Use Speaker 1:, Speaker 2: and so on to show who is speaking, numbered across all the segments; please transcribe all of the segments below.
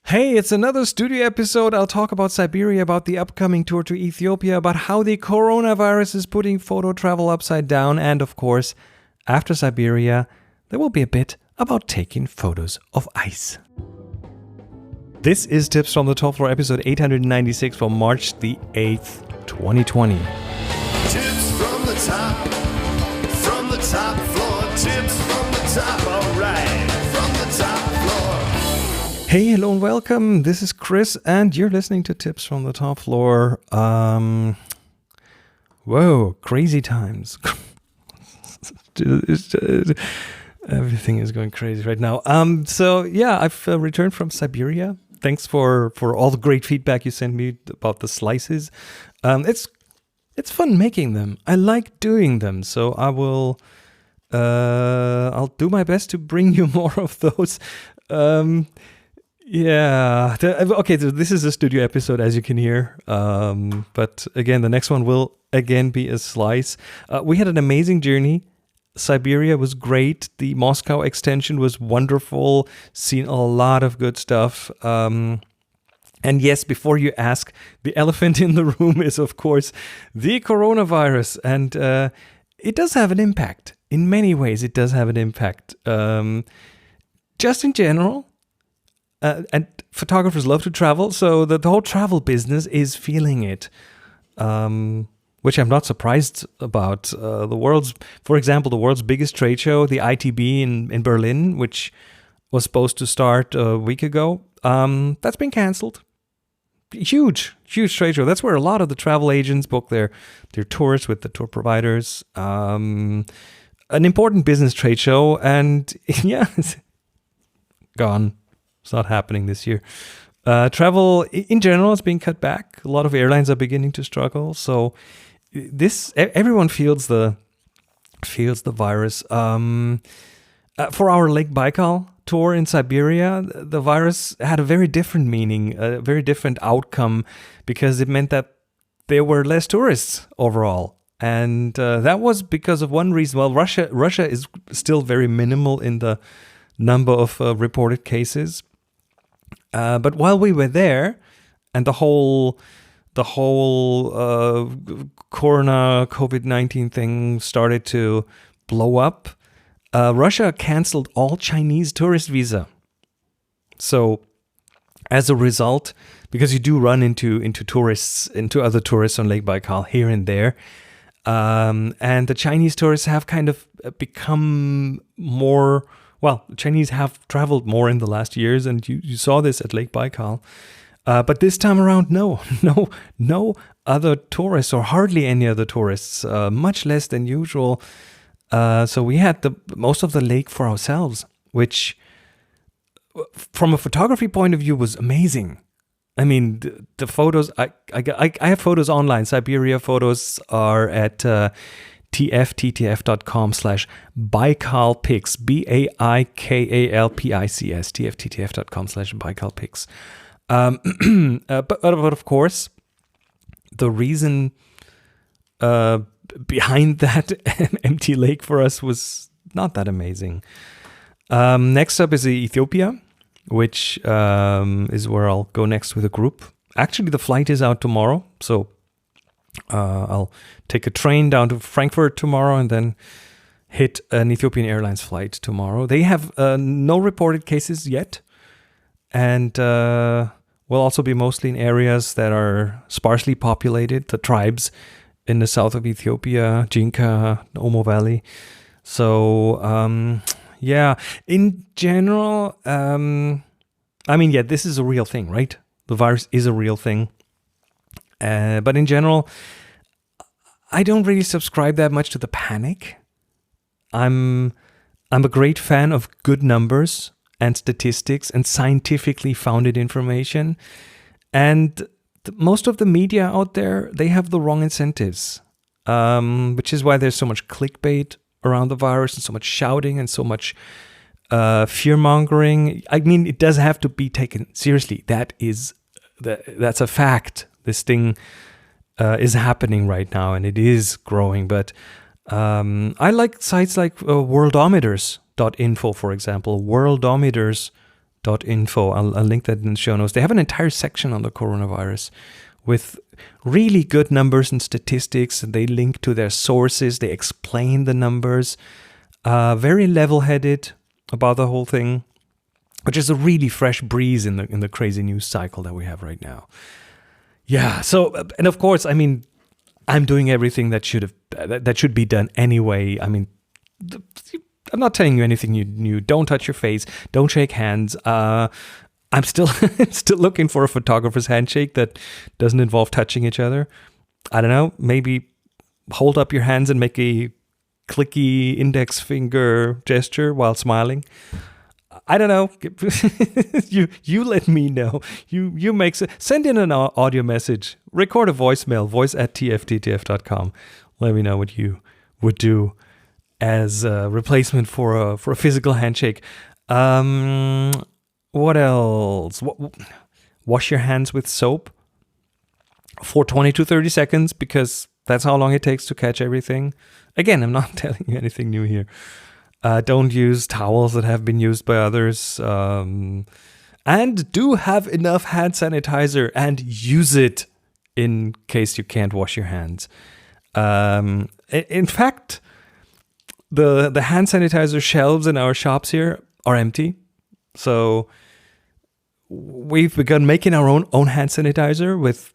Speaker 1: Hey, it's another studio episode. I'll talk about Siberia, about the upcoming tour to Ethiopia, about how the coronavirus is putting photo travel upside down, and of course, after Siberia, there will be a bit about taking photos of ice. This is Tips from the Top Floor, episode 896 for March the 8th, 2020.
Speaker 2: Tips from the top floor, tips from the top, alright, from the top floor.
Speaker 1: Hey, hello and welcome. This is Chris, and you're listening to Tips from the Top Floor. Whoa, crazy times. Everything is going crazy right now. I've returned from Siberia. Thanks for all the great feedback you sent me about the slices. It's fun making them. I like doing them, so I'll do my best to bring you more of those. So this is a studio episode, as you can hear. But again, the next one will again be a slice. We had an amazing journey. Siberia was great. The Moscow extension was wonderful. Seen a lot of good stuff. And yes, before you ask, the elephant in the room is, of course, the coronavirus. And it does have an impact. In many ways, it does have an impact. Just in general. And photographers love to travel, so the whole travel business is feeling it, which I'm not surprised about. The world's biggest trade show, the ITB in Berlin, which was supposed to start a week ago, that's been canceled. Huge trade show. That's where a lot of the travel agents book their tours with the tour providers. An important business trade show, and yeah, it's gone. It's not happening this year. Travel in general is being cut back. A lot of airlines are beginning to struggle. So everyone feels the virus. For our Lake Baikal tour in Siberia, the virus had a very different meaning, a very different outcome, because it meant that there were less tourists overall. And that was because of one reason. Well, Russia is still very minimal in the number of reported cases. But while we were there, and the whole corona COVID-19 thing started to blow up, Russia canceled all Chinese tourist visa. So as a result, because you do run into other tourists on Lake Baikal here and there, and the Chinese tourists have kind of become more. Well, Chinese have traveled more in the last years, and you saw this at Lake Baikal. But this time around, no other tourists, or hardly any other tourists, much less than usual. So we had most of the lake for ourselves, which, from a photography point of view, was amazing. I mean, the photos, I have photos online. Siberia photos are at tfttf.com/BaikalPics, BAIKALPICS, tfttf.com/BaikalPics. But of course, the reason behind that empty lake for us was not that amazing. Next up is Ethiopia, which is where I'll go next with a group. Actually, the flight is out tomorrow, so I'll take a train down to Frankfurt tomorrow and then hit an Ethiopian Airlines flight tomorrow. They have no reported cases yet, and will also be mostly in areas that are sparsely populated, the tribes in the south of Ethiopia, Jinka, Omo Valley. So, in general, this is a real thing, right? The virus is a real thing. But in general, I don't really subscribe that much to the panic. I'm a great fan of good numbers and statistics and scientifically founded information. And most of the media out there, they have the wrong incentives, which is why there's so much clickbait around the virus and so much shouting and so much fear-mongering. I mean, it does have to be taken seriously. That's a fact. This thing is happening right now, and it is growing. But I like sites like worldometers.info, for example. Worldometers .info. I'll link that in the show notes. They have an entire section on the coronavirus with really good numbers and statistics, and they link to their sources. They explain the numbers. Very level-headed about the whole thing, which is a really fresh breeze in the crazy news cycle that we have right now. Yeah. So, and of course, I mean, I'm doing everything that should be done anyway. I mean, I'm not telling you anything new. Don't touch your face. Don't shake hands. I'm still looking for a photographer's handshake that doesn't involve touching each other. I don't know. Maybe hold up your hands and make a clicky index finger gesture while smiling. I don't know. You let me know. You send in an audio message. Record a voicemail. voice@tfttf.com. Let me know what you would do as a replacement for a physical handshake. What else? Wash your hands with soap for 20 to 30 seconds because that's how long it takes to catch everything. Again, I'm not telling you anything new here. Don't use towels that have been used by others. And do have enough hand sanitizer and use it in case you can't wash your hands. In fact, the hand sanitizer shelves in our shops here are empty. So we've begun making our own hand sanitizer with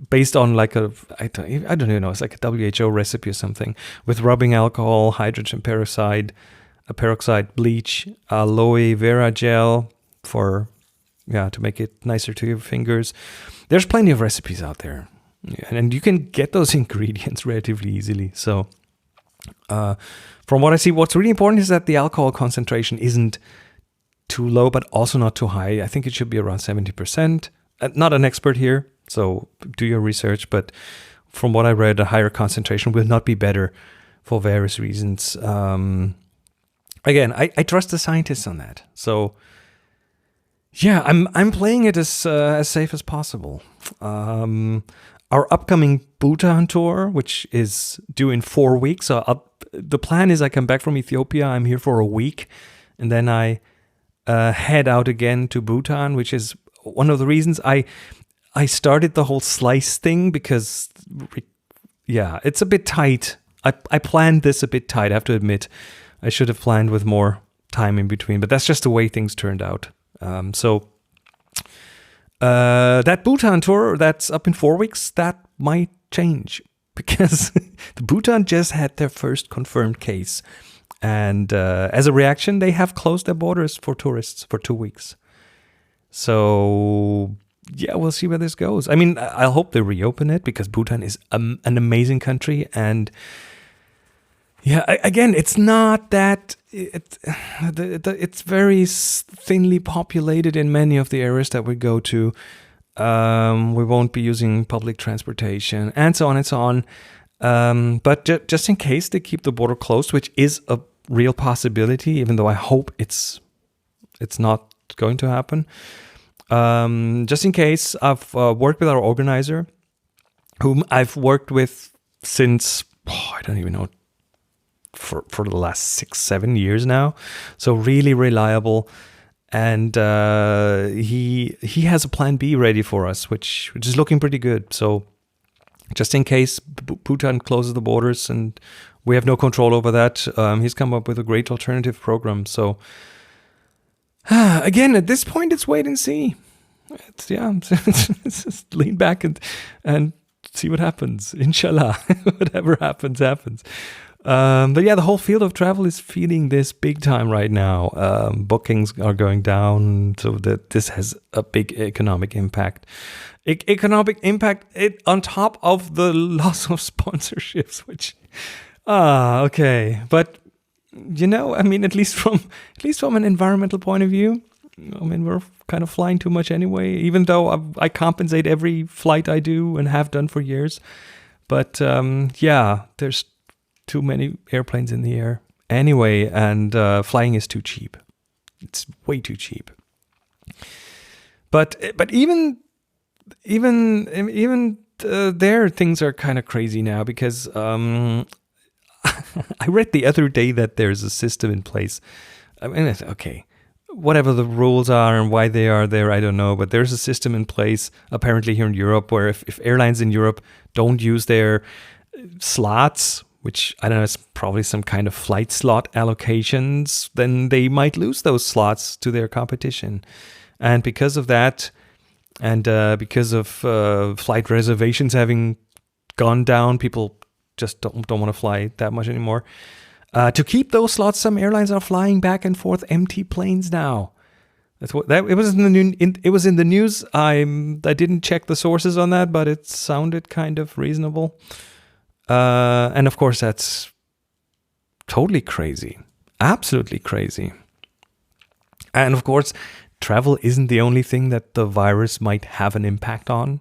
Speaker 1: based on I don't even know, it's like a WHO recipe or something, with rubbing alcohol, hydrogen peroxide, bleach, aloe vera gel to make it nicer to your fingers. There's plenty of recipes out there, and you can get those ingredients relatively easily. So from what I see, what's really important is that the alcohol concentration isn't too low, but also not too high. I think it should be around 70%. Not an expert here, so do your research. But from what I read, a higher concentration will not be better for various reasons. Again, I trust the scientists on that. So yeah, I'm playing it as safe as possible. Our upcoming Bhutan tour, which is due in 4 weeks. So the plan is I come back from Ethiopia. I'm here for a week, and then I head out again to Bhutan, which is one of the reasons I started the whole slice thing because, yeah, it's a bit tight. I planned this a bit tight. I have to admit, I should have planned with more time in between, but that's just the way things turned out. So that Bhutan tour that's up in 4 weeks, that might change because the Bhutan just had their first confirmed case. And as a reaction, they have closed their borders for tourists for 2 weeks. So, yeah, we'll see where this goes. I mean, I hope they reopen it because Bhutan is an amazing country. And, yeah, again, it's not that... It's very thinly populated in many of the areas that we go to. We won't be using public transportation and so on and so on. But just in case they keep the border closed, which is a real possibility, even though I hope it's not going to happen. Just in case, I've worked with our organizer, whom I've worked with since, I don't even know, for the last 6-7 years now. So really reliable. And he has a plan B ready for us, which is looking pretty good. So just in case Bhutan closes the borders and we have no control over that, he's come up with a great alternative program. So again, at this point, it's wait and see. It's just lean back and see what happens. Inshallah, whatever happens. But yeah, the whole field of travel is feeling this big time right now. Bookings are going down, so that this has a big economic impact. On top of the loss of sponsorships, which, okay. But, I mean, at least from an environmental point of view, I mean, we're kind of flying too much anyway, even though I compensate every flight I do and have done for years. But, yeah, there's too many airplanes in the air anyway, and flying is too cheap. It's way too cheap. But even there, things are kind of crazy now because I read the other day that there's a system in place. I mean, okay, whatever the rules are and why they are there, I don't know. But there's a system in place apparently here in Europe where if airlines in Europe don't use their slots, which I don't know, it's probably some kind of flight slot allocations, then they might lose those slots to their competition. And because of that, and because of flight reservations having gone down, people just don't want to fly that much anymore. To keep those slots, some airlines are flying back and forth empty planes now. That's what that it was in the it was in the news. I didn't check the sources on that, but it sounded kind of reasonable. And of course, that's totally crazy, absolutely crazy. And of course, travel isn't the only thing that the virus might have an impact on.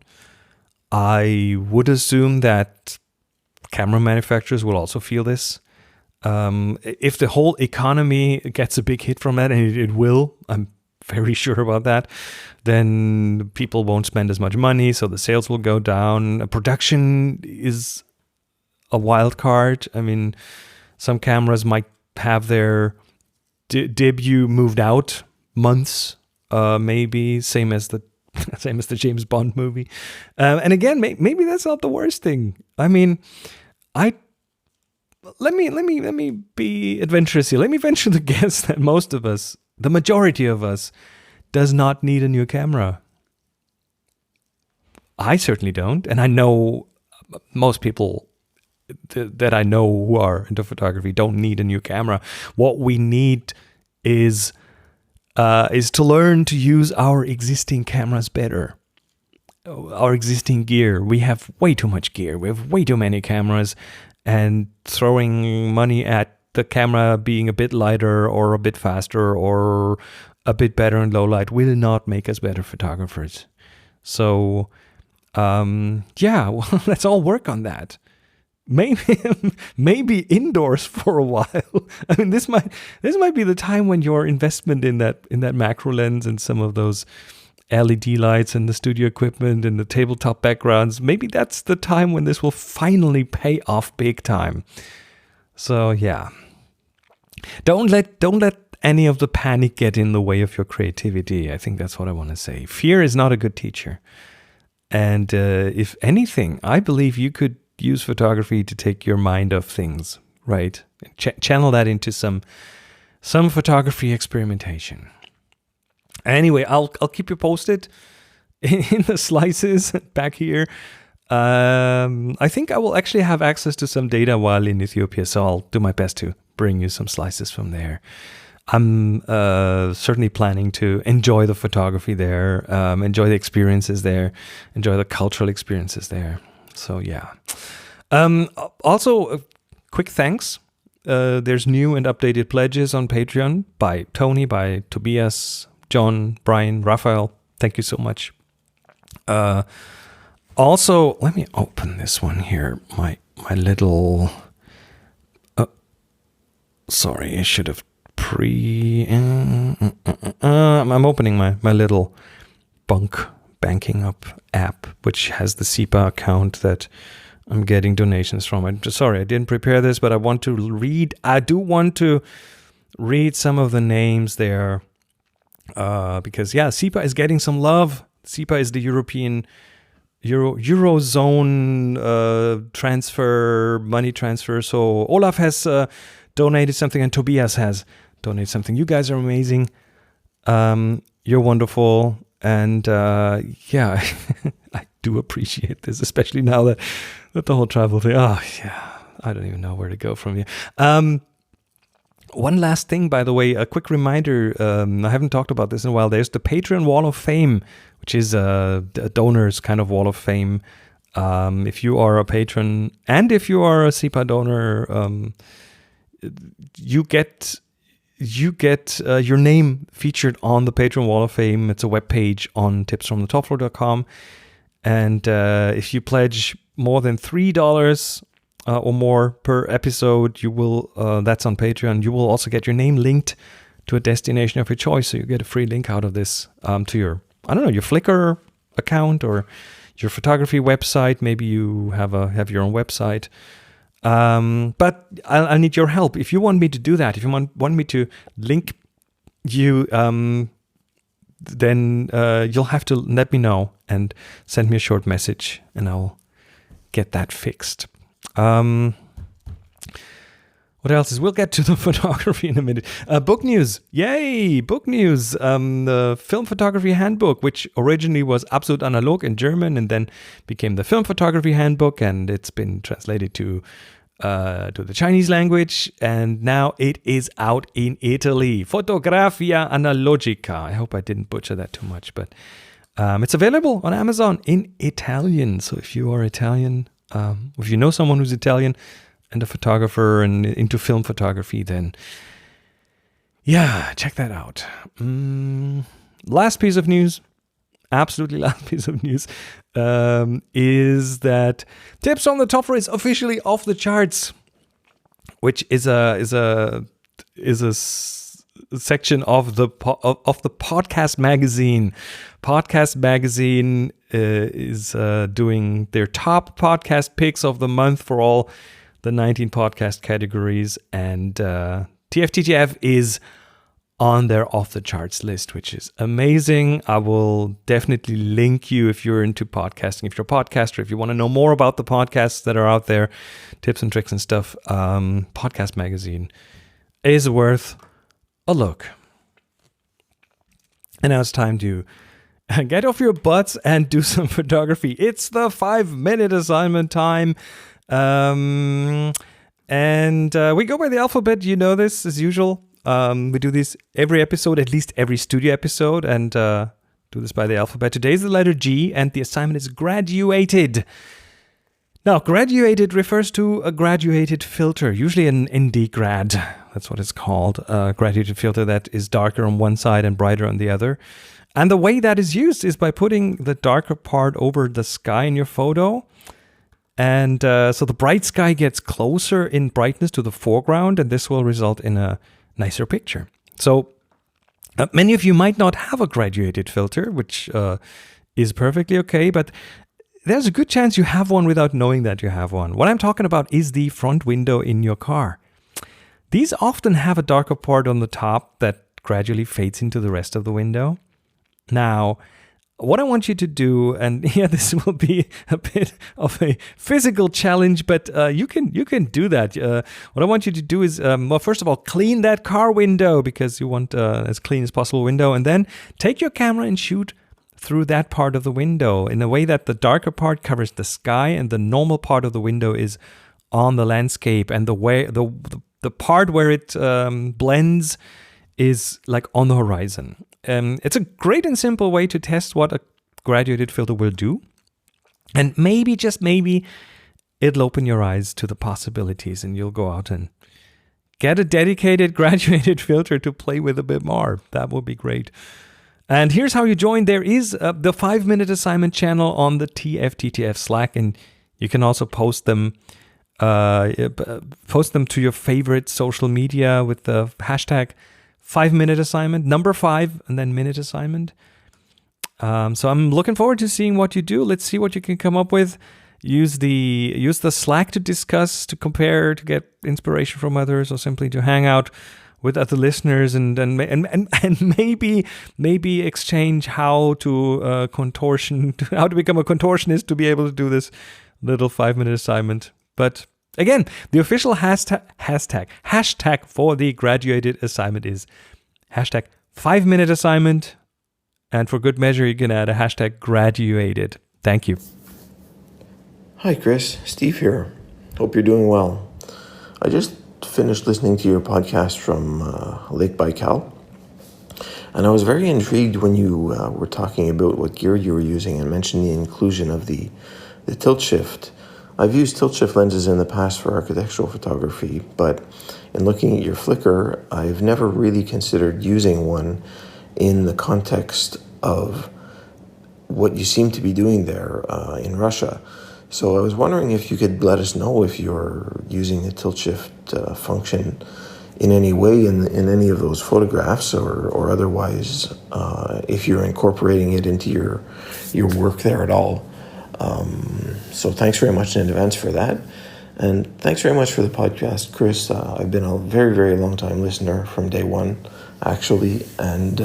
Speaker 1: I would assume that camera manufacturers will also feel this. If the whole economy gets a big hit from that, and it will, I'm very sure about that, then people won't spend as much money, so the sales will go down. Production is a wild card. I mean, some cameras might have their debut moved out months, maybe same as the James Bond movie. And again, maybe that's not the worst thing. I mean, let me be adventurous here. Let me venture the guess that most of us, the majority of us, does not need a new camera. I certainly don't, and I know most people that I know who are into photography don't need a new camera. What we need is to learn to use our existing cameras better. Our existing gear. We have way too much gear. We have way too many cameras, and throwing money at the camera being a bit lighter or a bit faster or a bit better in low light will not make us better photographers. So, well, let's all work on that. Maybe indoors for a while. I mean, this might be the time when your investment in that macro lens and some of those LED lights and the studio equipment and the tabletop backgrounds, maybe that's the time when this will finally pay off big time. So yeah, don't let any of the panic get in the way of your creativity. I think that's what I want to say. Fear is not a good teacher. And if anything, I believe you could use photography to take your mind off things, right? Channel that into some photography experimentation. Anyway, I'll keep you posted in the slices back here. I think I will actually have access to some data while in Ethiopia, so I'll do my best to bring you some slices from there. I'm certainly planning to enjoy the photography there, enjoy the experiences there, enjoy the cultural experiences there. So yeah. Also, quick thanks. There's new and updated pledges on Patreon by Tony, by Tobias, John, Brian, Raphael. Thank you so much. Also, let me open this one here. My little. Sorry, I should have I'm opening my little banking up app, which has the SEPA account that I'm getting donations from. I'm just sorry, I didn't prepare this, but I do want to read some of the names there. Because yeah, SEPA is getting some love. SEPA is the Eurozone money transfer. So Olaf has donated something, and Tobias has donated something. You guys are amazing. You're wonderful, and yeah, I do appreciate this, especially now that the whole travel thing. Oh yeah, I don't even know where to go from here. One last thing, by the way, a quick reminder. I haven't talked about this in a while. There's the Patreon Wall of Fame, which is a donor's kind of Wall of Fame. If you are a patron and if you are a SEPA donor, you get your name featured on the Patreon Wall of Fame. It's a webpage on tipsfromthetopfloor.com. And if you pledge more than $3 or more per episode, you will that's on Patreon. You will also get your name linked to a destination of your choice, so you get a free link out of this to your your Flickr account or your photography website. Maybe you have your own website. But I'll need your help if you want me to do that. If you want me to link then you'll have to let me know and send me a short message, and I'll get that fixed. What else we'll get to the photography in a minute. Book news. Yay, book news. The Film Photography Handbook, which originally was Absolut Analog in German and then became the Film Photography Handbook, and it's been translated to the Chinese language, and now it is out in Italy. Fotografia Analogica. I hope I didn't butcher that too much, but it's available on Amazon in Italian. So if you are Italian, if you know someone who's Italian and a photographer and into film photography, then yeah, check that out. Last piece of news, absolutely last piece of news, is that Tips on the Topper is officially off the charts, which is a section of the podcast magazine. Podcast magazine is doing their top podcast picks of the month for all the 19 podcast categories, and TFTTF is on their off the charts list, which is amazing. I will definitely link you if you're into podcasting, if you're a podcaster, if you want to know more about the podcasts that are out there, tips and tricks and stuff. Podcast magazine is worth a look. And now it's time to get off your butts and do some photography. It's the 5-minute assignment time. And we go by the alphabet. You know this, as usual. We do this every episode, at least every studio episode, and do this by the alphabet. Today's the letter G, and the assignment is graduated. Now, graduated refers to a graduated filter, usually an ND grad. That's what it's called. A graduated filter that is darker on one side and brighter on the other. And the way that is used is by putting the darker part over the sky in your photo. And so the bright sky gets closer in brightness to the foreground, and this will result in a nicer picture. So many of you might not have a graduated filter, which is perfectly okay, but there's a good chance you have one without knowing that you have one. What I'm talking about is the front window in your car. These often have a darker part on the top that gradually fades into the rest of the window. Now, what I want you to do, and yeah, this will be a bit of a physical challenge, but you can do that. What I want you to do is, well, first of all, clean that car window, because you want as clean as possible window, and then take your camera and shoot through that part of the window in a way that the darker part covers the sky and the normal part of the window is on the landscape, and the part where it blends is like on the horizon. It's a great and simple way to test what a graduated filter will do. And maybe, just maybe, it'll open your eyes to the possibilities, and you'll go out and get a dedicated graduated filter to play with a bit more. That would be great. And here's how you join. There is the 5-minute assignment channel on the TFTTF Slack, and you can also post them to your favorite social media with the hashtag 5-minute assignment, number 5, and then minute assignment. So I'm looking forward to seeing what you do. Let's see what you can come up with. Use the Slack to discuss, to compare, to get inspiration from others, or simply to hang out with other listeners and maybe exchange how to how to become a contortionist to be able to do this little 5-minute assignment. But again, the official hashtag for the graduated assignment is hashtag 5-minute assignment. And for good measure, you can add a hashtag graduated. Thank you.
Speaker 3: Hi, Chris. Steve here. Hope you're doing well. I just finished listening to your podcast from Lake Baikal. And I was very intrigued when you were talking about what gear you were using and mentioned the inclusion of the tilt shift. I've used tilt shift lenses in the past for architectural photography, but in looking at your Flickr, I've never really considered using one in the context of what you seem to be doing there in Russia. So I was wondering if you could let us know if you're using the tilt shift function in any way in any of those photographs, or otherwise if you're incorporating it into your work there at all. So thanks very much in advance for that. And thanks very much for the podcast, Chris. I've been a very, very long time listener from day one. actually, and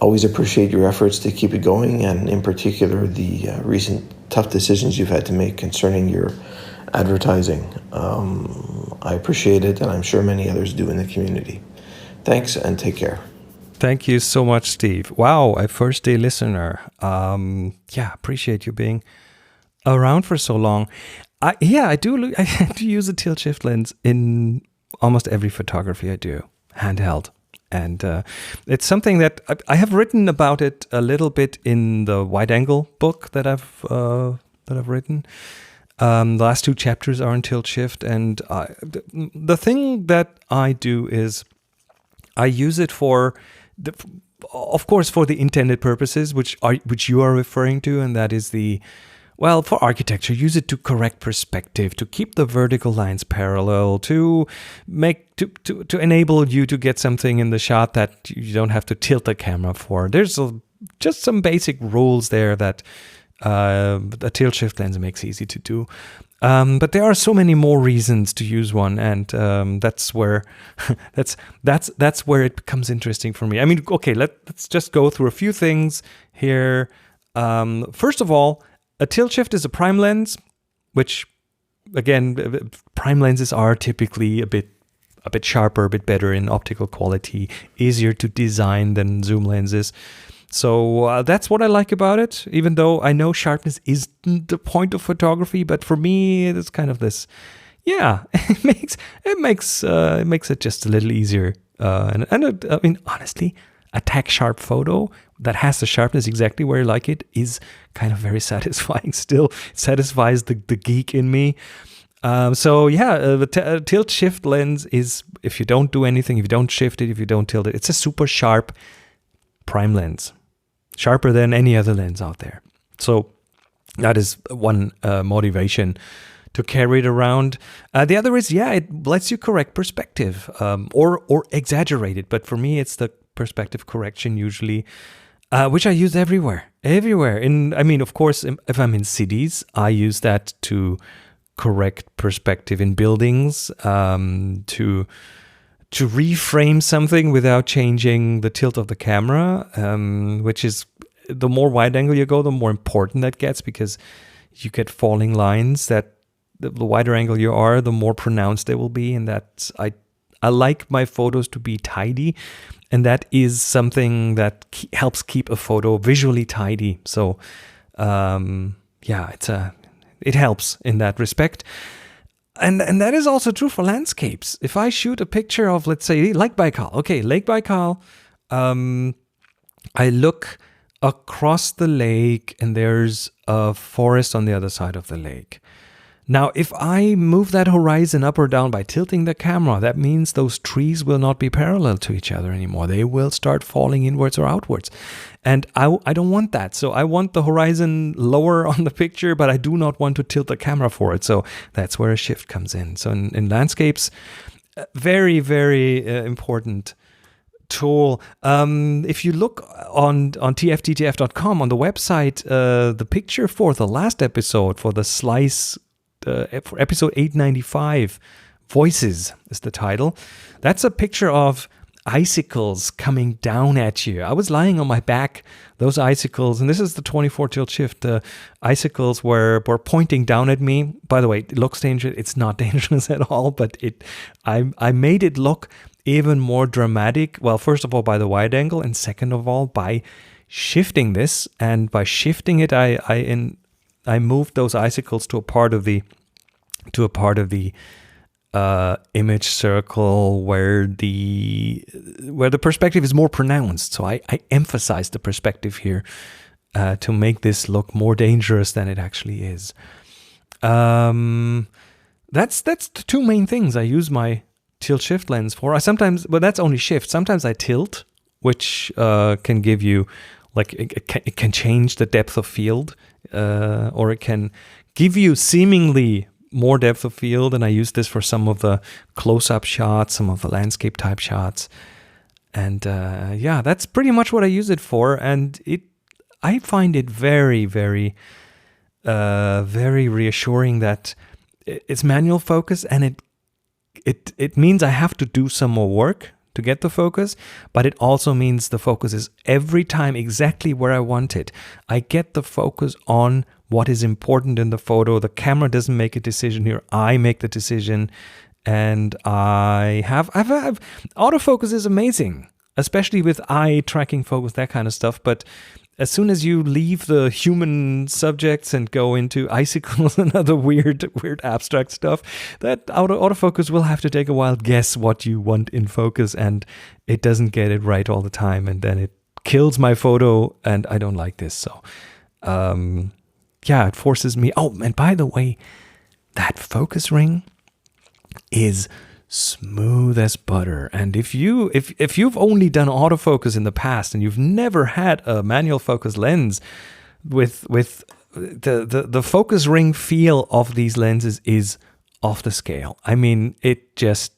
Speaker 3: always appreciate your efforts to keep it going, and in particular the recent tough decisions you've had to make concerning your advertising. I appreciate it, and I'm sure many others do in the community. Thanks, and take care.
Speaker 1: Thank you so much, Steve. Wow, a first day listener. Appreciate you being around for so long. I do use a tilt shift lens in almost every photography I do, handheld. And it's something that I have written about it a little bit in the wide angle book that I've written. The last 2 chapters are on tilt shift, and the thing that I do is I use it for of course, for the intended purposes, which you are referring to, and that is for architecture, use it to correct perspective, to keep the vertical lines parallel, to enable you to get something in the shot that you don't have to tilt the camera for. There's just some basic rules there that a tilt shift lens makes easy to do. But there are so many more reasons to use one, and that's where that's where it becomes interesting for me. I mean, okay, let's just go through a few things here. First of all, a tilt shift is a prime lens, which again, prime lenses are typically a bit sharper, a bit better in optical quality, easier to design than zoom lenses. So that's what I like about it, even though I know sharpness isn't the point of photography, but for me, it's kind of this, it makes it just a little easier. I mean, honestly, a tack sharp photo that has the sharpness exactly where you like it is kind of very satisfying still. It satisfies the geek in me. The tilt shift lens is, if you don't do anything, if you don't shift it, if you don't tilt it, it's a super sharp prime lens. Sharper than any other lens out there. So that is one motivation to carry it around. The other is, it lets you correct perspective or exaggerate it. But for me, it's the perspective correction usually, which I use everywhere. Of course, if I'm in cities, I use that to correct perspective in buildings, to reframe something without changing the tilt of the camera, which is, the more wide angle you go, the more important that gets, because you get falling lines that the wider angle you are, the more pronounced they will be. And that's, I like my photos to be tidy, and that is something that helps keep a photo visually tidy. So, it helps in that respect. And that is also true for landscapes. If I shoot a picture of, let's say, Lake Baikal. Okay, Lake Baikal, I look across the lake and there's a forest on the other side of the lake. Now, if I move that horizon up or down by tilting the camera, that means those trees will not be parallel to each other anymore. They will start falling inwards or outwards. And I don't want that. So I want the horizon lower on the picture, but I do not want to tilt the camera for it. So that's where a shift comes in. So in landscapes, very, very important tool. If you look on tfttf.com on the website, the picture for the last episode, for the slice, for episode 895, Voices is the title. That's a picture of icicles coming down at you. I was lying on my back, those icicles, and this is the 24 tilt shift. The icicles were pointing down at me. By the way, it looks dangerous. It's not dangerous at all, but I made it look even more dramatic. Well, first of all, by the wide angle, and second of all, by shifting this. And by shifting it, I moved those icicles to a part of the image circle where the perspective is more pronounced. So I emphasize the perspective here to make this look more dangerous than it actually is. That's the two main things I use my tilt shift lens for. That's only shift. Sometimes I tilt, which can give you, like, it can change the depth of field, or it can give you seemingly more depth of field. And I use this for some of the close-up shots, some of the landscape type shots. And that's pretty much what I use it for. And I find it very, very, very reassuring that it's manual focus, and it means I have to do some more work to get the focus, but it also means the focus is every time exactly where I want it. I get the focus on what is important in the photo. The camera doesn't make a decision here. I make the decision, and I've autofocus is amazing, especially with eye tracking focus, that kind of stuff. But as soon as you leave the human subjects and go into icicles and other weird abstract stuff, that autofocus will have to take a wild guess what you want in focus, and it doesn't get it right all the time, and then it kills my photo, and I don't like this. So, it forces me. Oh, and by the way, that focus ring is smooth as butter. And if you've only done autofocus in the past and you've never had a manual focus lens, with the focus ring feel of these lenses is off the scale. I mean, it just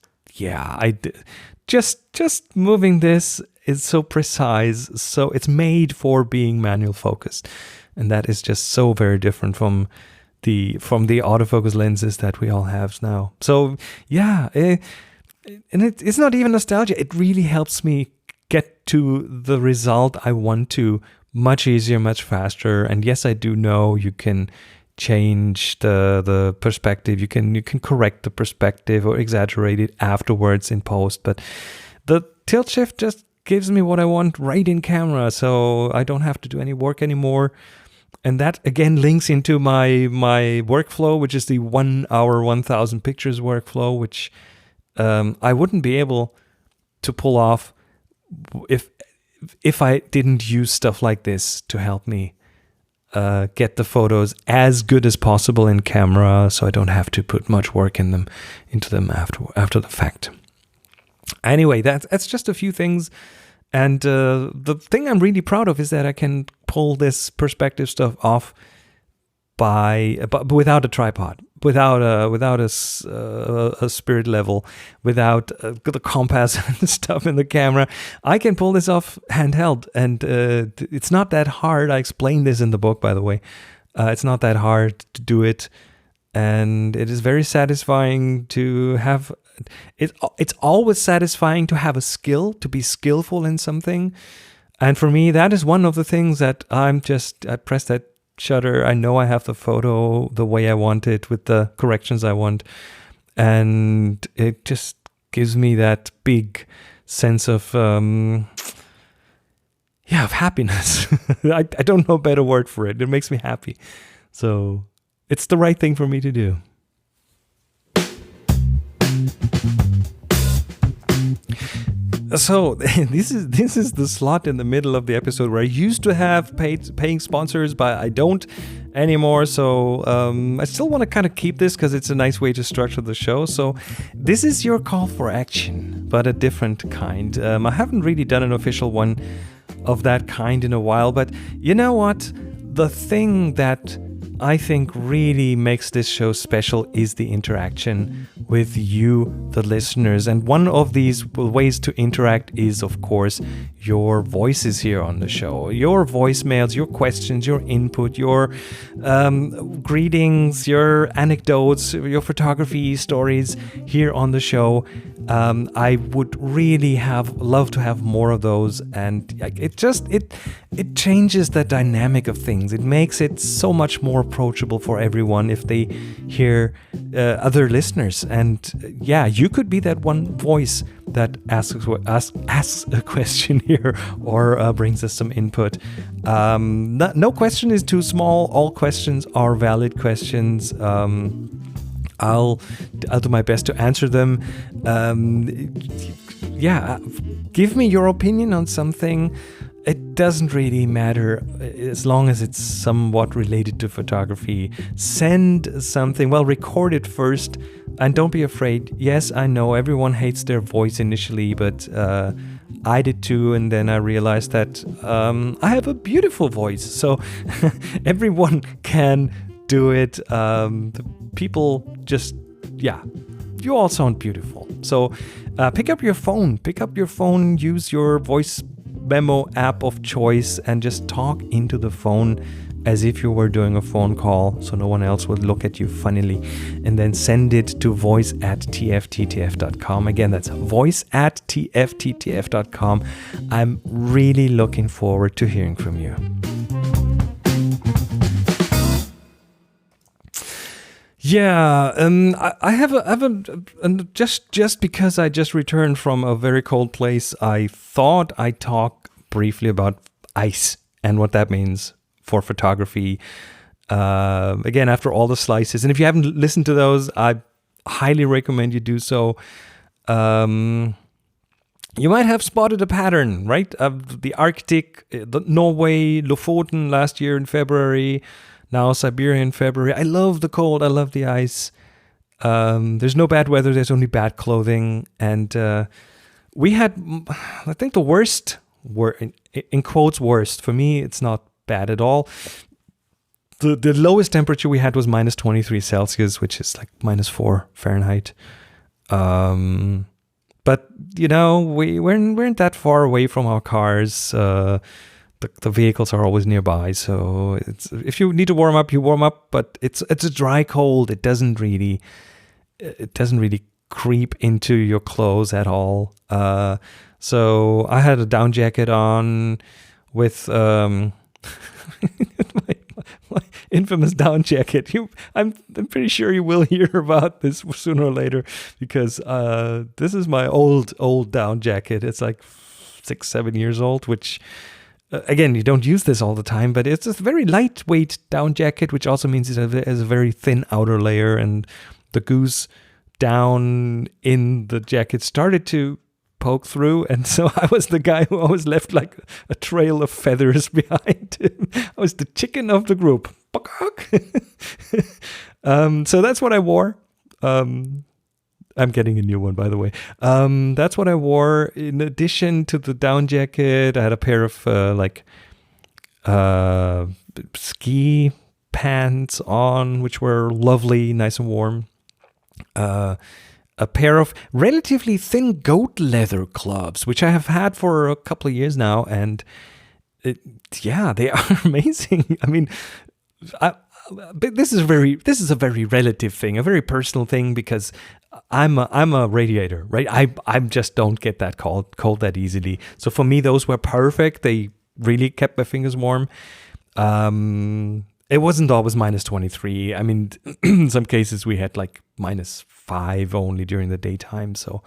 Speaker 1: moving this is so precise, so it's made for being manual focused, and that is just so very different from the autofocus lenses that we all have now. So and it's not even nostalgia. It really helps me get to the result I want to much easier, much faster. And yes, I do know you can change the perspective. You can correct the perspective or exaggerate it afterwards in post. But the tilt shift just gives me what I want right in camera, so I don't have to do any work anymore. And that again links into my workflow, which is the 1 hour, 1,000 pictures workflow, which I wouldn't be able to pull off if I didn't use stuff like this to help me get the photos as good as possible in camera, so I don't have to put much work into them after the fact. Anyway, that's just a few things. And the thing I'm really proud of is that I can pull this perspective stuff off but without a tripod, without a spirit level, without the compass and stuff in the camera. I can pull this off handheld, and it's not that hard. I explained this in the book, by the way. It's not that hard to do it, and it is very satisfying to have. It's always satisfying to have a skill, to be skillful in something. And for me, that is one of the things that I press that shutter. I know I have the photo the way I want it with the corrections I want. And it just gives me that big sense of happiness. I don't know a better word for it. It makes me happy. So it's the right thing for me to do. So this is the slot in the middle of the episode where I used to have paying sponsors, but I don't anymore. So I still want to kind of keep this because it's a nice way to structure the show. So this is your call for action, but a different kind. I haven't really done an official one of that kind in a while, but you know what? The thing that I think really makes this show special is the interaction with you, the listeners. And one of these ways to interact is, of course, your voices here on the show. Your voicemails, your questions, your input, your greetings, your anecdotes, your photography stories here on the show. I would really love to have more of those, and it changes the dynamic of things. It makes it so much more approachable for everyone if they hear other listeners. And you could be that one voice that asks a question here or brings us some input. No question is too small. All questions are valid questions. I'll do my best to answer them. Give me your opinion on something. It doesn't really matter as long as it's somewhat related to photography. Send something. Well, record it first, and don't be afraid. Yes, I know everyone hates their voice initially, but I did too, and then I realized that I have a beautiful voice, so everyone can do it. People just, you all sound beautiful. So pick up your phone, use your voice memo app of choice and just talk into the phone as if you were doing a phone call, so no one else would look at you funnily, and then send it to voice@tfttf.com. Again, that's voice@tfttf.com. I'm really looking forward to hearing from you. Yeah, I have just because I just returned from a very cold place, I thought I'd talk briefly about ice and what that means for photography. Again, after all the slices, and if you haven't listened to those, I highly recommend you do so. You might have spotted a pattern, right? Of the Arctic, Norway, Lofoten last year in February. Now Siberia in February. I love the cold. I love the ice. There's no bad weather. There's only bad clothing. And we had, I think the worst, in quotes worst, for me it's not bad at all. The lowest temperature we had was minus 23 Celsius, which is like minus 4 Fahrenheit. But, you know, we weren't that far away from our cars. The vehicles are always nearby, so if you need to warm up, you warm up. But it's a dry cold. It doesn't really creep into your clothes at all. So I had a down jacket on with my infamous down jacket. I'm pretty sure you will hear about this sooner or later, because this is my old down jacket. It's like 6-7 years old, which. Again, you don't use this all the time, but it's a very lightweight down jacket, which also means it has a very thin outer layer, and the goose down in the jacket started to poke through, and so I was the guy who always left like a trail of feathers behind him. I was the chicken of the group. So that's what I wore. I'm getting a new one, by the way. That's what I wore. In addition to the down jacket, I had a pair of ski pants on, which were lovely, nice and warm. A pair of relatively thin goat leather gloves, which I have had for a couple of years now, and they are amazing. I mean, but this is a very relative thing, a very personal thing, because I'm a radiator, right? I just don't get that cold that easily. So for me, those were perfect. They really kept my fingers warm. It wasn't always minus 23. I mean, in some cases we had like minus 5 only during the daytime. So,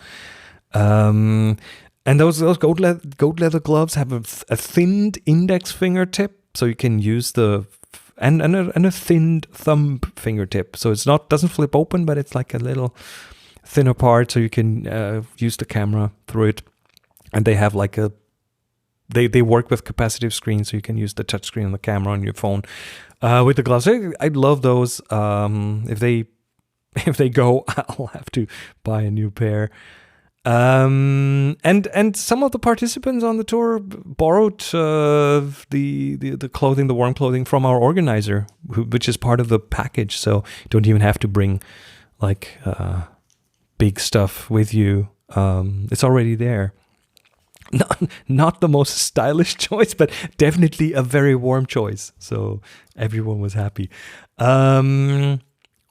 Speaker 1: and those goat leather gloves have a thinned index fingertip, so you can use and a thinned thumb fingertip. So doesn't flip open, but it's like a little thinner part, so you can use the camera through it. And they have like they work with capacitive screens, so you can use the touch screen on the camera on your phone with the gloves. I love those. If they go, I'll have to buy a new pair. And some of the participants on the tour borrowed the clothing, the warm clothing, from our organizer, which is part of the package. So you don't even have to bring like big stuff with you. It's already there. Not the most stylish choice, but definitely a very warm choice. So everyone was happy.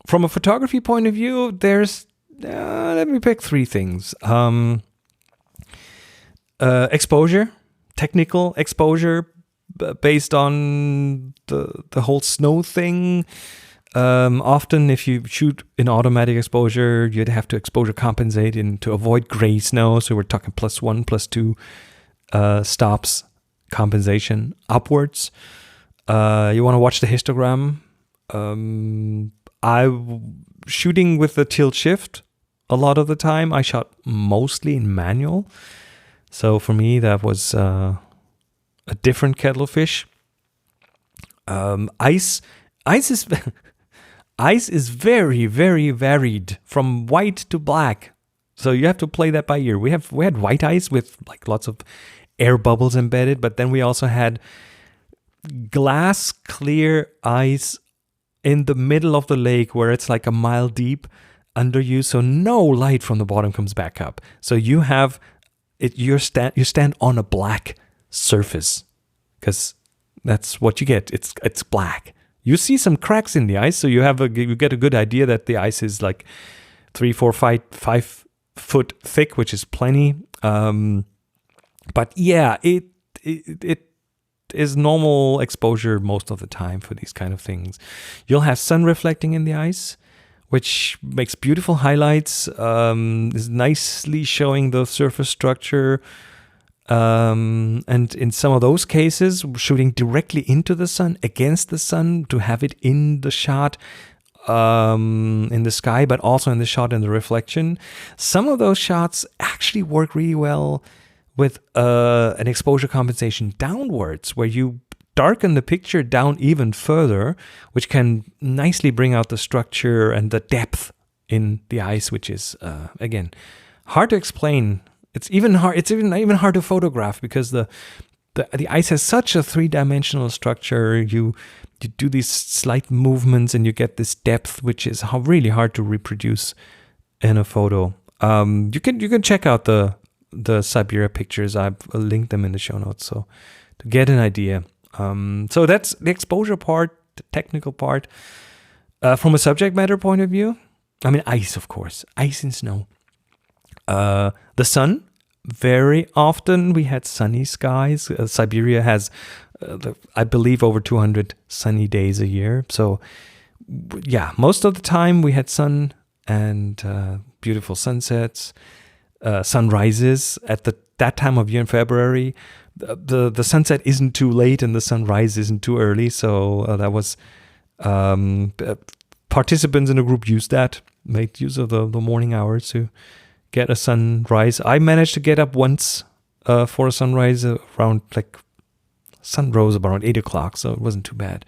Speaker 1: From a photography point of view, there's let me pick 3 things. Exposure, technical exposure, based on the whole snow thing. Often if you shoot in automatic exposure, you'd have to exposure compensate to avoid gray snow. So we're talking +1, +2 stops compensation upwards. You want to watch the histogram. Shooting with the tilt shift a lot of the time. I shot mostly in manual. So for me, that was a different kettle of fish. Ice is ice is very, very varied, from white to black. So you have to play that by ear. We had white ice with like lots of air bubbles embedded, but then we also had glass clear ice in the middle of the lake, where it's like a mile deep under you, so no light from the bottom comes back up. So you have it. You stand on a black surface, because that's what you get. It's black. You see some cracks in the ice, so you get a good idea that the ice is like 3, 4, 5 foot thick, which is plenty. But yeah, it is normal exposure most of the time for these kind of things. You'll have sun reflecting in the ice, which makes beautiful highlights, is nicely showing the surface structure. And in some of those cases, shooting directly into the sun, against the sun, to have it in the shot, in the sky, but also in the shot and the reflection. Some of those shots actually work really well with an exposure compensation downwards, where you darken the picture down even further, which can nicely bring out the structure and the depth in the ice, which is again hard to explain. It's even hard to photograph, because the ice has such a three-dimensional structure. You do these slight movements and you get this depth, which is really hard to reproduce in a photo. You can check out the Siberia pictures. I've linked them in the show notes, so to get an idea. So that's the exposure part, the technical part. From a subject matter point of view, I mean, ice, of course, ice and snow. The sun, very often we had sunny skies. Siberia has, I believe, over 200 sunny days a year. So yeah, most of the time we had sun and beautiful sunsets, sunrises at that time of year in February. The sunset isn't too late and the sunrise isn't too early. So that was, participants in the group made use of the morning hours to get a sunrise. I managed to get up once for a sunrise around, like, sun rose around 8 o'clock, so it wasn't too bad.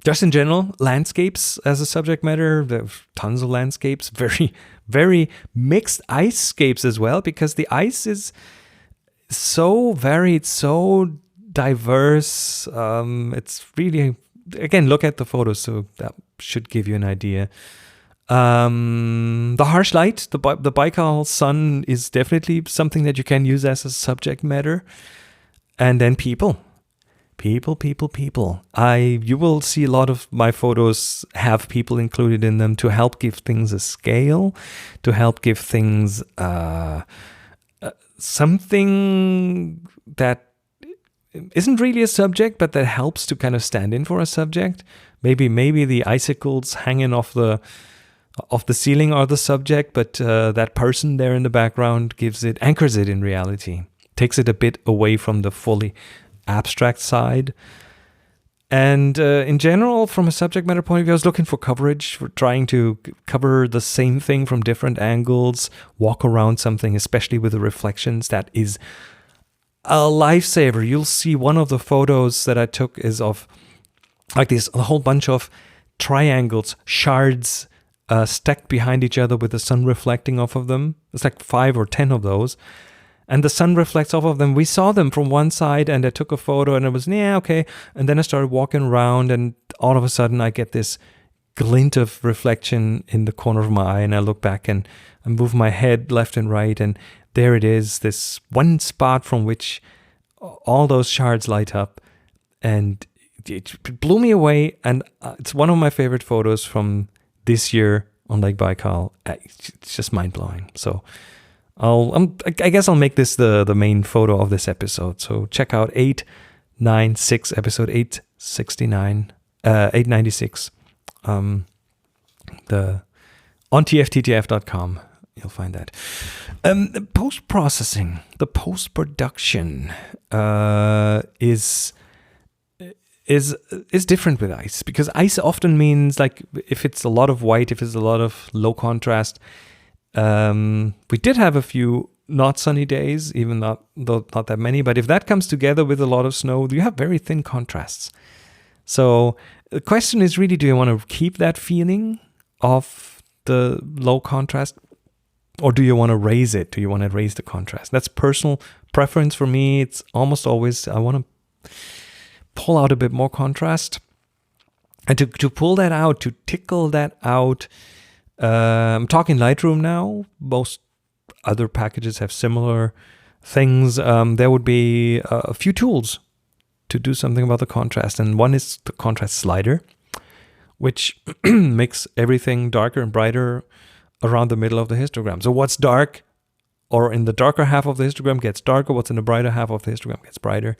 Speaker 1: Just in general, landscapes as a subject matter, there are tons of landscapes, very, very mixed ice-scapes as well, because the ice is so varied, so diverse. It's really, again, look at the photos, so that should give you an idea. The harsh light, the Baikal sun is definitely something that you can use as a subject matter. And then people. You will see a lot of my photos have people included in them to help give things a scale, to help give things something that isn't really a subject, but that helps to kind of stand in for a subject. Maybe the icicles hanging off the ceiling are the subject, but that person there in the background anchors it in reality, takes it a bit away from the fully abstract side. And in general, from a subject matter point of view, I was looking for coverage, for trying to cover the same thing from different angles, walk around something, especially with the reflections. That is a lifesaver. You'll see one of the photos that I took is of like a whole bunch of triangles, shards, stacked behind each other with the sun reflecting off of them. It's like 5 or 10 of those. And the sun reflects off of them. We saw them from one side and I took a photo and it was, yeah, okay. And then I started walking around and all of a sudden I get this glint of reflection in the corner of my eye, and I look back and I move my head left and right, and there it is, this one spot from which all those shards light up. And it blew me away, and it's one of my favorite photos from this year on Lake Baikal. It's just mind-blowing. So I guess I'll make this the main photo of this episode. So check out 896, episode 869, 896. On tfttf.com, you'll find that. Post-processing, the post-production is different with ice, because ice often means, like, if it's a lot of white, if it's a lot of low contrast. We did have a few not sunny days, even not that many, but if that comes together with a lot of snow, you have very thin contrasts. So the question is really, do you want to keep that feeling of the low contrast, or do you want to raise it? Do you want to raise the contrast? That's personal preference for me. It's almost always, I want to pull out a bit more contrast. And to pull that out, to tickle that out, I'm talking Lightroom now. Most other packages have similar things, there would be a few tools to do something about the contrast. And one is the contrast slider, which makes everything darker and brighter around the middle of the histogram. So what's dark or in the darker half of the histogram gets darker, what's in the brighter half of the histogram gets brighter.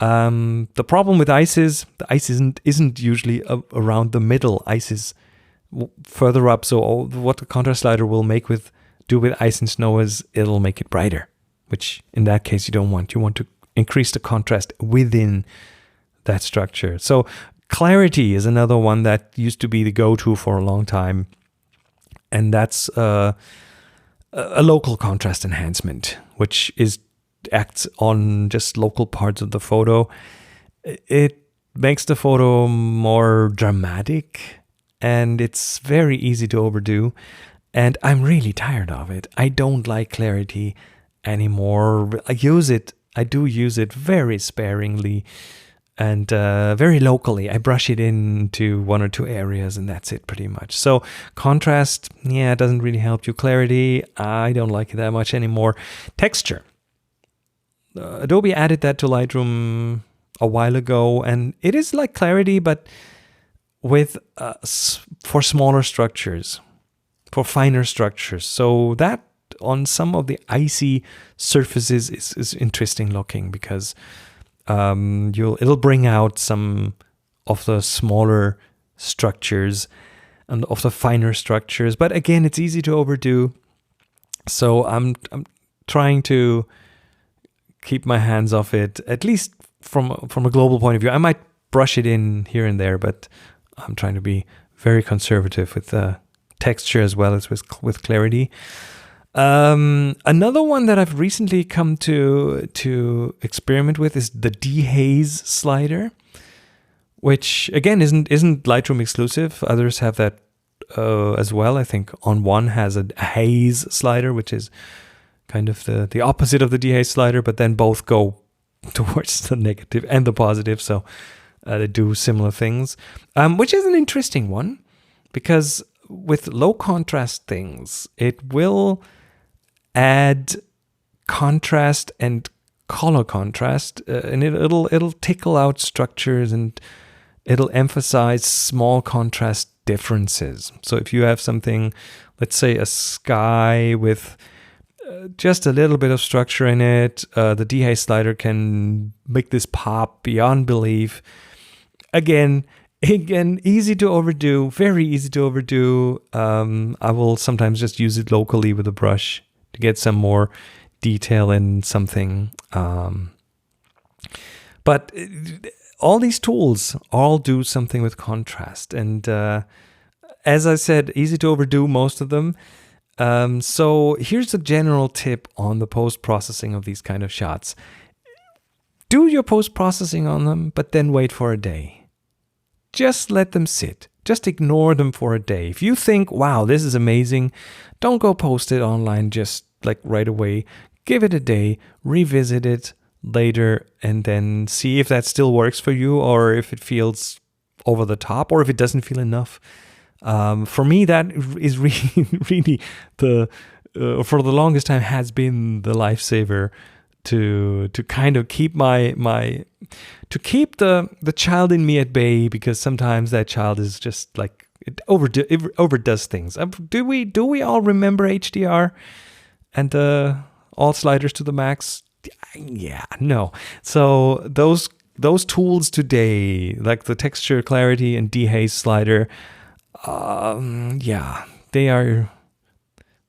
Speaker 1: The problem with ice is the ice isn't usually around the middle. Ice is further up. So what the contrast slider will do with ice and snow is it'll make it brighter, which in that case you don't want. You want to increase the contrast within that structure. So clarity is another one that used to be the go-to for a long time. And that's a local contrast enhancement, which acts on just local parts of the photo. It makes the photo more dramatic, and it's very easy to overdo. And I'm really tired of it. I don't like clarity anymore. I do use it very sparingly and very locally. I brush it into one or two areas, and that's it pretty much. So contrast, it doesn't really help you. Clarity, I don't like it that much anymore. Texture. Adobe added that to Lightroom a while ago, and it is like clarity, but with for smaller structures, for finer structures. So that on some of the icy surfaces is interesting looking, because it'll bring out some of the smaller structures and of the finer structures. But again, it's easy to overdo. So I'm trying to keep my hands off it, at least from a global point of view. I might brush it in here and there, but I'm trying to be very conservative with the texture as well as with clarity. Another one that I've recently come to experiment with is the dehaze slider, which again isn't Lightroom exclusive. Others have that as well. I think On One has a haze slider, which is kind of the opposite of the dehaze slider, but then both go towards the negative and the positive. So they do similar things, which is an interesting one, because with low contrast things, it will add contrast and color contrast, and it'll tickle out structures, and it'll emphasize small contrast differences. So if you have something, let's say a sky with just a little bit of structure in it, the dehaze slider can make this pop beyond belief. Again, easy to overdo, very easy to overdo. I will sometimes just use it locally with a brush to get some more detail in something. But all these tools all do something with contrast. And as I said, easy to overdo, most of them. So here's a general tip on the post-processing of these kind of shots. Do your post-processing on them, but then wait for a day. Just let them sit. Just ignore them for a day. If you think, wow, this is amazing, don't go post it online just like right away. Give it a day, revisit it later, and then see if that still works for you, or if it feels over the top, or if it doesn't feel enough. For me, that is really the for the longest time has been the lifesaver to kind of keep to keep the child in me at bay, because sometimes that child is just like it overdoes things. Do we all remember HDR and all sliders to the max? Yeah, no. So those tools today, like the texture, clarity, and dehaze slider,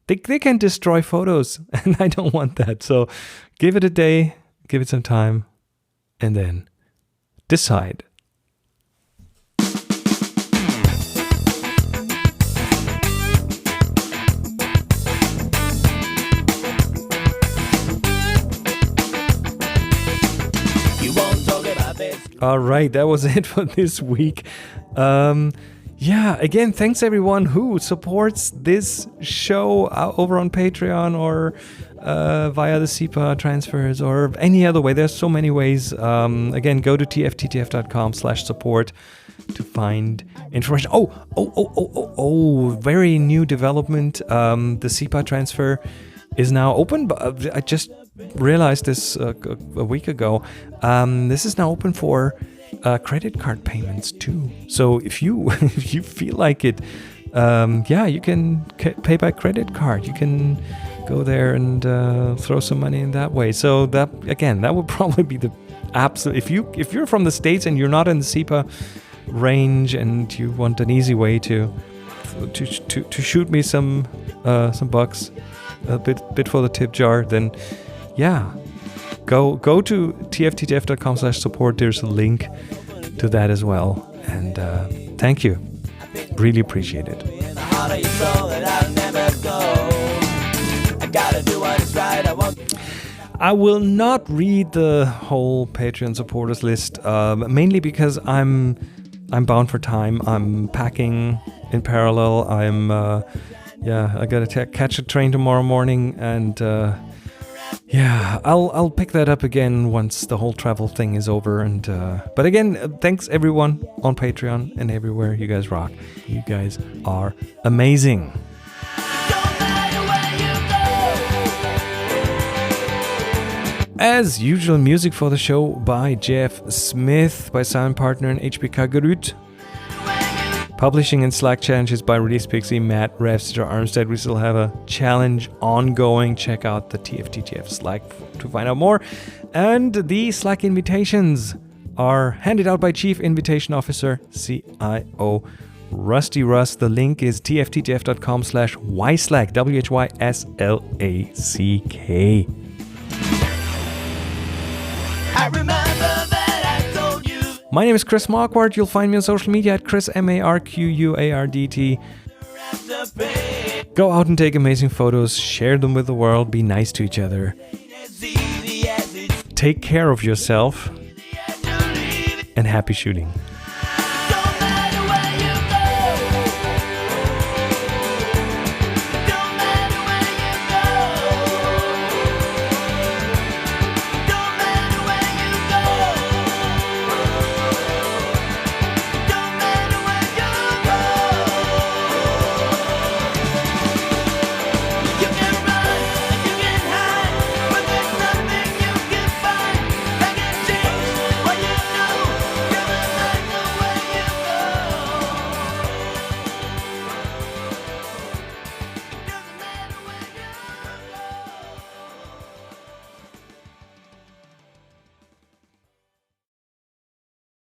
Speaker 1: they can destroy photos, and I don't want that. So give it a day, give it some time, and then decide. All right, that was it for this week. Again, thanks everyone who supports this show over on Patreon or via the SEPA transfers or any other way. There's so many ways. Again, go to tfttf.com/support to find information. Very new development. The SEPA transfer is now open, but I just realized this a week ago. This is now open for credit card payments too. So if you if you feel like it, you can pay by credit card. You can go there and throw some money in that way. So that would probably be the absolute. If you're from the States and you're not in the SEPA range and you want an easy way to shoot me some bucks, a bit for the tip jar, then go to tftjf.com/support. There's a link to that as well. And thank you. Really appreciate it. I will not read the whole Patreon supporters list, mainly because I'm bound for time. I'm packing in parallel. I gotta catch a train tomorrow morning, and I'll pick that up again once the whole travel thing is over. And but again, thanks everyone on Patreon and everywhere. You guys rock. You guys are amazing. As usual, music for the show by Jeff Smith, by Silent Partner and HB Kagerut. Publishing and Slack challenges by Release Pixie, Matt, Rev, Cedar Armstead. We still have a challenge ongoing. Check out the TFTGF Slack to find out more. And the Slack invitations are handed out by Chief Invitation Officer, CIO Rusty Russ. The link is tftjf.com/yslack, WHYSLACK.
Speaker 2: I remember that I told you.
Speaker 1: My name is Chris Marquardt. You'll find me on social media at Chris MARQUARDT. Go out and take amazing photos, share them with the world, be nice to each other. Take care of yourself, and happy shooting.